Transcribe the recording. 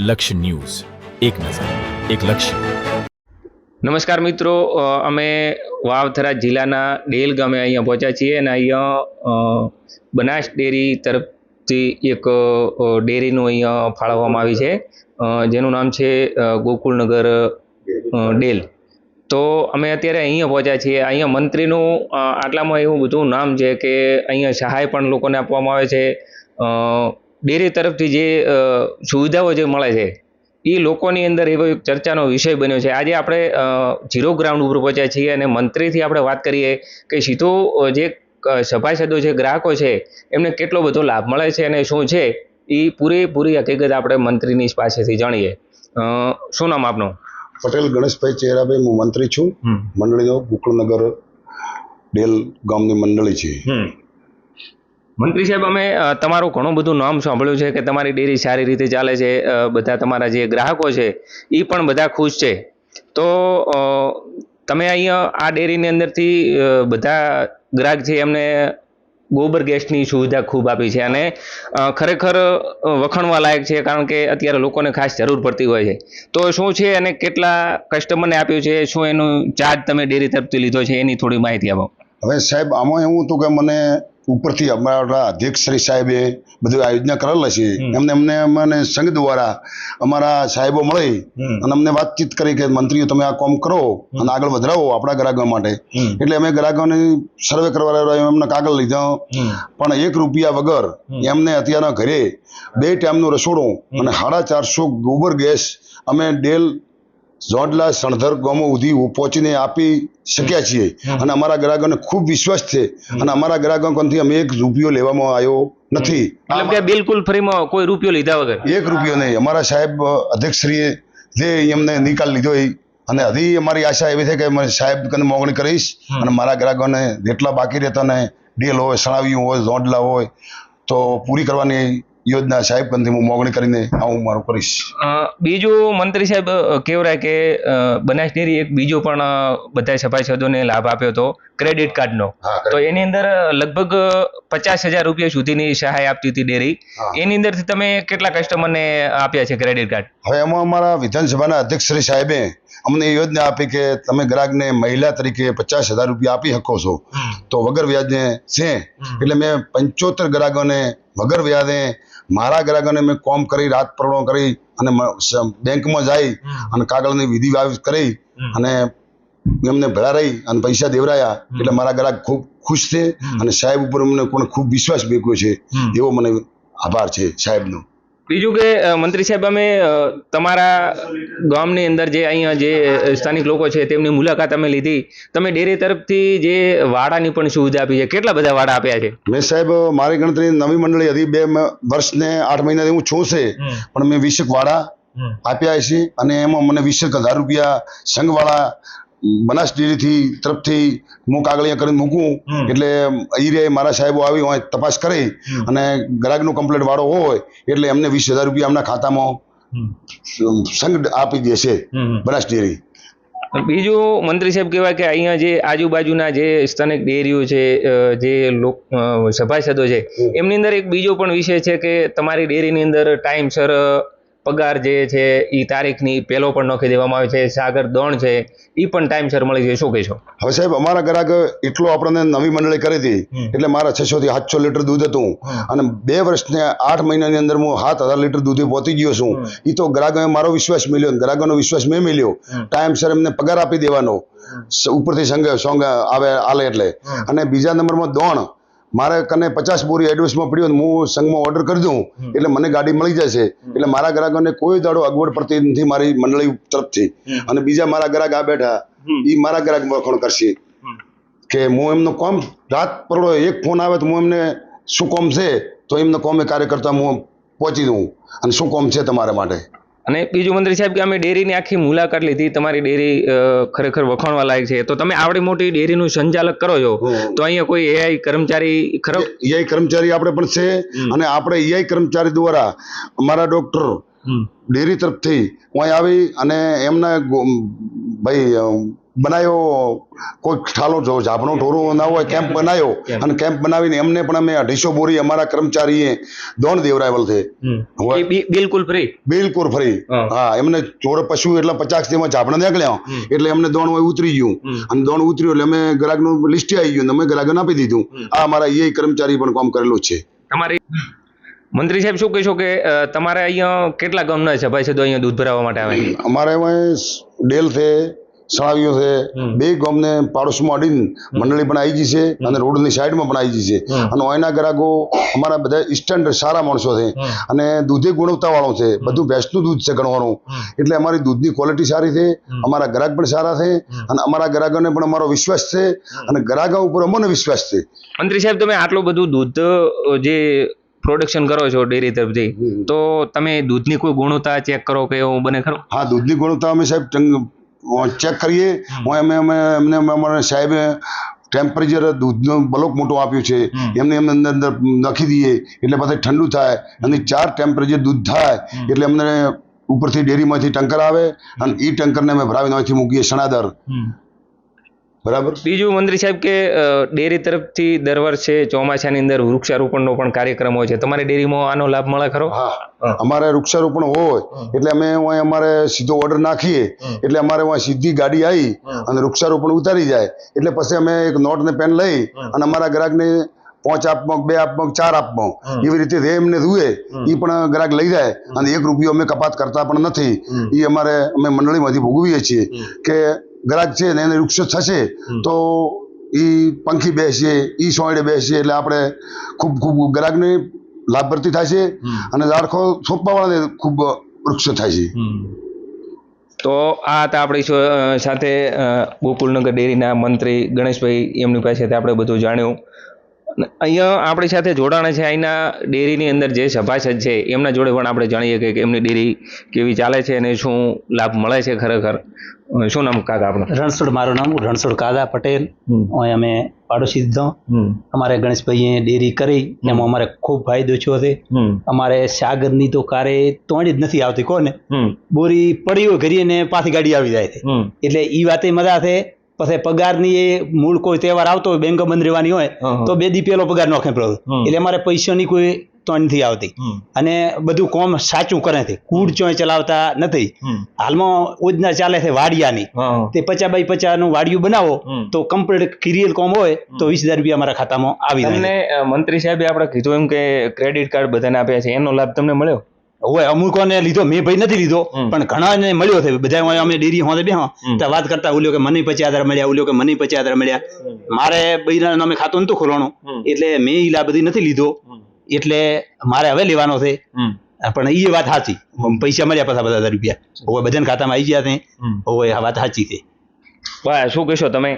લક્ષ્ય ન્યૂઝ, એક નજર, એક લક્ષ્ય. નમસ્કાર મિત્રો, અમે વાવથરા જિલ્લાના ડેલ ગામે અહીંયા પહોંચ્યા છીએ અને અહીંયા બનાસ ડેરી તરફથી એક ડેરીનું અહીંયા ફાળવવામાં આવી છે, જેનું નામ છે ગોકુળનગર ડેલ. તો અમે અત્યારે અહીંયા પહોંચ્યા છીએ. અહીંયા મંત્રીનું આટલામાં એવું બધું નામ છે કે અહીંયા સહાય પણ લોકોને આપવામાં આવે છે. ડેરી તરફથી જે સુવિધાઓ જે મળે છે એ લોકોની અંદર એવો એક ચર્ચાનો વિષય બન્યો છે. આજે આપણે ઝીરો ગ્રાઉન્ડ ઉપર પહોંચ્યા છીએ અને મંત્રીથી આપણે વાત કરીએ કે સીધો જે સભાસદો છે, ગ્રાહકો છે, એમને કેટલો બધો લાભ મળે છે અને શું છે એ પૂરેપૂરી હકીકત આપણે મંત્રીની પાસેથી જાણીએ. શું નામ આપનું? પટેલ ગણેશભાઈ ચેરાભાઈ. હું મંત્રી છું. મંડળીનો ગોકુળનગર ડેલ ગામની મંડળી છે. મંત્રી સાહેબ, અમે તમારું ઘણું બધું નામ સાંભળ્યું છે કે તમારી ડેરી સારી રીતે ચાલે છે, બધા તમારા જે ગ્રાહકો છે એ પણ બધા ખુશ છે. તો તમે અહીંયા આ ડેરીની અંદરથી બધા ગ્રાહક છે એમને ગોબર ગેસની સુવિધા ખૂબ આપી છે અને ખરેખર વખાણવા લાયક છે, કારણ કે અત્યારે લોકોને ખાસ જરૂર પડતી હોય છે. તો શું છે અને કેટલા કસ્ટમરને આપ્યું છે, શું એનું ચાર્જ તમે ડેરી તરફથી લીધો છે, એની થોડી માહિતી આપો. હવે સાહેબ, આમાં એવું હતું કે મને ઉપરથી અમારા અધ્યક્ષ શ્રી સાહેબે બધું આ યોજના કરેલા છે. અમને સંઘ દ્વારા અમારા સાહેબો મળી અને અમને વાતચીત કરી કે મંત્રીઓ તમે આ કામ કરો અને આગળ વધારો આપણા ગ્રાહકો માટે. એટલે અમે ગ્રાહકોને સર્વે કરવા એમને કાગળ લીધો, પણ ₹1 વગર એમને અત્યારના ઘરે 2 ટાઈમનું રસોડું અને 450 ગોબર ગેસ અમે ડેલ જોડલા સણધર ગામો સુધી પહોંચીને આપી શક્યા છીએ. અને અમારા ગ્રાહકોને ખૂબ વિશ્વાસ છે અને અમારા ગ્રાહકોથી અમે ₹1 લેવામાં આવ્યો નથી. મતલબ કે બિલકુલ ફ્રીમાં, કોઈ રૂપિયો લીધા વગર? ₹1 નહીં. અમારા સાહેબ અધ્યક્ષશ્રીએ જે એમને નિકાલ લીધો અને હજી અમારી આશા એવી છે કે સાહેબ કને મોગણી કરીશ અને મારા ગ્રાહકોને જેટલા બાકી રહેતા ને ડેલ હોય, સણાવ્યું હોય, જોડલા હોય તો પૂરી કરવાની યોજના સાહેબ કંથી હું મોગણી કરીને આવું મારું કરીશ. બીજું મંત્રી સાહેબ કહેવાય કે બનાસ ડેરી એક બીજો પણ બધા સભાસદોને લાભ આપ્યો હતો ક્રેડિટ કાર્ડનો. તો એની અંદર લગભગ ₹50,000 સુધીની સહાય આપતી હતી ડેરી. એની અંદરથી તમે કેટલા કસ્ટમરને આપ્યા છે ક્રેડિટ કાર્ડ? હવે એમાં અમારા વિધાનસભાના અધ્યક્ષ શ્રી સાહેબે અમને યોજના આપી કે તમે ગ્રાહકને મહિલા તરીકે ₹50,000 આપી શકો છો તો વગર વ્યાજે છે. એટલે મેં 75 ગ્રાહકોને વગર વ્યાજે, મારા ગ્રાહકોને મેં કોમ કરી, રાત પરણો કરી અને બેંકમાં જઈ અને કાગળની વિધિ કરી અને એમને ભેળા રહી અને પૈસા દેવરાયા. એટલે મારા ગ્રાહક ખૂબ ખુશ છે અને સાહેબ ઉપર અમને પણ ખૂબ વિશ્વાસ બેક્યો છે. એવો મને આભાર છે સાહેબનો. બીજું કે મંત્રી સાહેબ, અમે તમારા ગામની અંદર જે અહીંયા જે સ્થાનિક લોકો છે તેમની મુલાકાત અમે લીધી. તમે ડેરી તરફથી જે વાડાની પણ સુવિધા આપી છે, કેટલા બધા વાડા આપ્યા છે? મેં સાહેબ મારી ગણતરી નવી મંડળી હતી, 2 વર્ષ ને 8 મહિનાથી હું છું છે, પણ મેં 20 વાડા આપ્યા છે અને એમાં મને ₹20,000 સંઘવાળા બનાસ ડેરીથી તરફથી હું કાગળિયા કરીને મૂકું. એટલે અહીં મારા સાહેબો આવી હોય તપાસ કરી અને ગ્રાહકનું કમ્પ્લેટ વાળો હોય એટલે એમને ₹20,000 એમના ખાતામાં સંઘ આપી દેશે બનાસ ડેરી. બીજું મંત્રી સાહેબ કહેવાય કે અહીંયા જે આજુબાજુના જે સ્થાનિક ડેરીઓ છે, જે સભાસદો છે, એમની અંદર એક બીજો પણ વિષય છે કે તમારી ડેરીની અંદર ટાઈમસર પગાર જે છે એ તારીખની પહેલો પણ નાખી દેવામાં આવે છે, સાગર દોણ છે એ પણ ટાઈમસર મળી જાય. શું કહેશો? હવે સાહેબ, અમારા ગ્રાહક એટલો આપણને નવી મંડળી કરી હતી એટલે મારા 600 થી 700 લીટર દૂધ હતું અને 2 વર્ષ ને 8 મહિનાની અંદર હું 7,000 લીટર દૂધે પહોંચી ગયો છું. એ તો ગ્રાહકોએ મારો વિશ્વાસ મળ્યો, ગ્રાહકોનો વિશ્વાસ મેં મળ્યો. ટાઈમસર એમને પગાર આપી દેવાનો ઉપરથી સોંગ આલે એટલે. અને બીજા નંબરમાં દોણ, મારે કને 50 બોરી એડવાન્સમાં પડ્યો, હું સંઘમાં ઓર્ડર કરી દઉં એટલે મને ગાડી મળી જશે. એટલે મારા ગ્રાહકોને કોઈ દાડો અગવડ પડતી નથી મારી મંડળી તરફથી. અને બીજા મારા ગ્રાહક આ બેઠા એ મારા ગ્રાહક વખાણ કરશે કે હું એમનો કોમ રાત પરોડો એક ફોન આવે તો હું એમને શું કોમ છે તો એમને કોમે કાર્ય કરતા હું પહોંચી દઉં અને શું કોમ છે તમારા માટે. અને બીજું મંત્રી સાહેબ કે અમે ડેરીની આખી મુલાકાત લીધી, તમારી ડેરી ખરેખર વખાણવા લાયક છે. તો તમે આવડી મોટી ડેરીનું સંચાલક કરો છો તો અહીંયા કોઈ એઆઈ કર્મચારી ખરો? એઆઈ કર્મચારી આપણે પણ છે અને આપણે એઆઈ કર્મચારી દ્વારા અમારા ડોક્ટર ડેરી તરફથી અહીં આવી અને એમના ભાઈ બનાવ્યો, કોઈ ઠાલો જો ઝાપણો ઢોરો ના હોય કેમ્પ બનાવ્યો, અને કેમ્પ બનાવીને એમને પણ અમે 250 બોરી અમારા કર્મચારીએ દોણ દેવરાવેલ છે. બિલકુલ ફ્રી, બિલકુલ ફ્રી. હા, એમને ચોર પશુ એટલે 50 થી ઝાપણા નીકળ્યા એટલે એમને દોણ હોય ઉતરી ગયું, અને દોણ ઉતર્યું એટલે અમે ગ્રાહકનું લિસ્ટ આવી ગયું, અમે ગ્રાહકોને આપી દીધું. આ અમારા એ કર્મચારી પણ કામ કરેલું છે. તમારી મંત્રી સાહેબ શું કહેશો કે તમારે અહીંયા કેટલા ગામના સભાસદો અહીંયા દૂધ ભરાવવા માટે આવે? અમારે એમાં ડેલ છે, સણાવીઓ છે, 2 ગામને પાડોશમાં અડીને મંડળી પણ આવી ગઈ છે, અને રોડની સાઈડમાં પણ આવી ગઈ છે. અને અહીંના ગ્રાહકો અમારા બધા સ્ટેન્ડર્ડ સારા માણસો છે, અને દૂધે ગુણવત્તા વાળો છે, બધું ભેંસનું દૂધ છે ગણવાનું, એટલે અમારી દૂધની ક્વોલિટી સારી છે, અમારા ગ્રાહક પણ સારા છે, અને અમારા ગ્રાહકોને પણ અમારો વિશ્વાસ છે, અને ગ્રાહકો ઉપર અમને વિશ્વાસ છે. મંત્રી સાહેબ, તમે આટલું બધું દૂધ જે પ્રોડક્શન કરો છો ડેરી તરફથી, તો તમે દૂધની કોઈ ગુણવત્તા ચેક કરો કે એવું બને ખરું? હા, દૂધની ગુણવત્તા અમે સાહેબ ચેક કરીએ. એમને અમારા સાહેબે ટેમ્પરેચર દૂધનું બ્લોક મોટું આપ્યું છે, એમને અંદર નાખી દઈએ એટલે પછી ઠંડુ થાય, અને 4 ટેમ્પરેચર દૂધ થાય એટલે અમને ઉપરથી ડેરીમાંથી ટંકર આવે, અને એ ટંકરને અમે ભરાવીને અહીંથી મૂકીએ સણાદર. બરાબર. બીજું મંત્રી સાહેબ કે ડેરી તરફથી દર વર્ષે ચોમાસાની અંદર વૃક્ષારોપણનો પણ કાર્યક્રમ હોય છે, તમારી ડેરીમાં આનો લાભ મળે ખરો? હા, અમારે વૃક્ષારોપણ હોય એટલે અમે અમારે સીધો ઓર્ડર નાખીએ એટલે અમારે સીધી ગાડી આવી અને વૃક્ષારોપણ ઉતારી જાય, એટલે પછી અમે એક નોટ ને પેન લઈ અને અમારા ગ્રાહકને 5 આપમાં, 2 આપમાં, 4 આપમાં, એવી રીતે એમને જુએ એ પણ ગ્રાહક લઈ જાય, અને 1 રૂપિયો અમે કપાત કરતા પણ નથી. એ અમે મંડળીમાંથી ભોગવીએ છીએ કે ગ્રાહક છે ને એને વૃક્ષ થશે તો એ પંખી બેસીએ, એ સોયડે બેસીએ, એટલે આપણે ખૂબ ગ્રાહકને લાભવર્તી થાય છે, અને ઝાડખો સોંપવાવાળાને ખૂબ વૃક્ષ થાય છે. તો આ હતા આપણી સાથે ગોકુલનગર ડેરીના મંત્રી ગણેશભાઈ, એમની પાસેથી આપણે બધું જાણ્યું. અહીંયા આપણી સાથે જોડાણ છે અહીંના ડેરીની અંદર જે સભાસદ છે એમના જોડે પણ આપણે જાણીએ કે એમની ડેરી કેવી ચાલે છે અને શું લાભ મળે છે ખરેખર. શું નામ કાકા આપણું? રણછોડ, મારું નામ રણછોડ કાદા પટેલ. અમે પાડોશી દીધો. અમારે ગણેશભાઈએ ડેરી કરી એમાં અમારે ખૂબ ફાયદો થયો છે. અમારે સાગરની તો કારે તોડી જ નથી આવતી, કોને બોરી પડી હોય ઘરી ને પાછી ગાડી આવી જાય છે, એટલે એ વાતે મજા છે. પછી પગારની એ મૂળ કોઈ તહેવાર આવતો હોય, બેંક બંધ રહેવાની હોય તો 2 દી પહેલો પગાર નોખે પડે, એટલે અમારે પૈસાની કોઈ તોડ નથી આવતી, અને બધું કોમ સાચું કરે છે, કૂડ ચોય ચલાવતા નથી. હાલમાં યોજના ચાલે છે વાડિયાની, તે 50x50 નું વાડિયું બનાવો તો કમ્પ્લીટ ક્રિયલ કોમ હોય તો 20,000 રૂપિયા અમારા ખાતામાં આવી જાય. તમને મંત્રી સાહેબે આપણે કીધું એમ કે ક્રેડિટ કાર્ડ બધાને આપ્યા છે, એનો લાભ તમને મળ્યો? હોય અમુકોને લીધો, મેં ભાઈ નથી લીધો, પણ ઘણા મળ્યો છે. બધા અમે ડેરી હોતે બે તો વાત કરતા, ઓલ્યો કે મને 50,000 મળ્યા, ઓલ્યો કે મને 50,000 મળ્યા. મારે બૈરાના નામે ખાતું નતું ખોલવાનું, એટલે મેં ઈ લાભ બધી નથી લીધો, એટલે મારે હવે લેવાનો છે. પણ એ વાત સાચી, પૈસા મળ્યા પાછા બધા 1000 રૂપિયા હવે બધાને ખાતામાં આવી ગયા છે. હવે આ વાત સાચી છે. શું કહેશો તમે?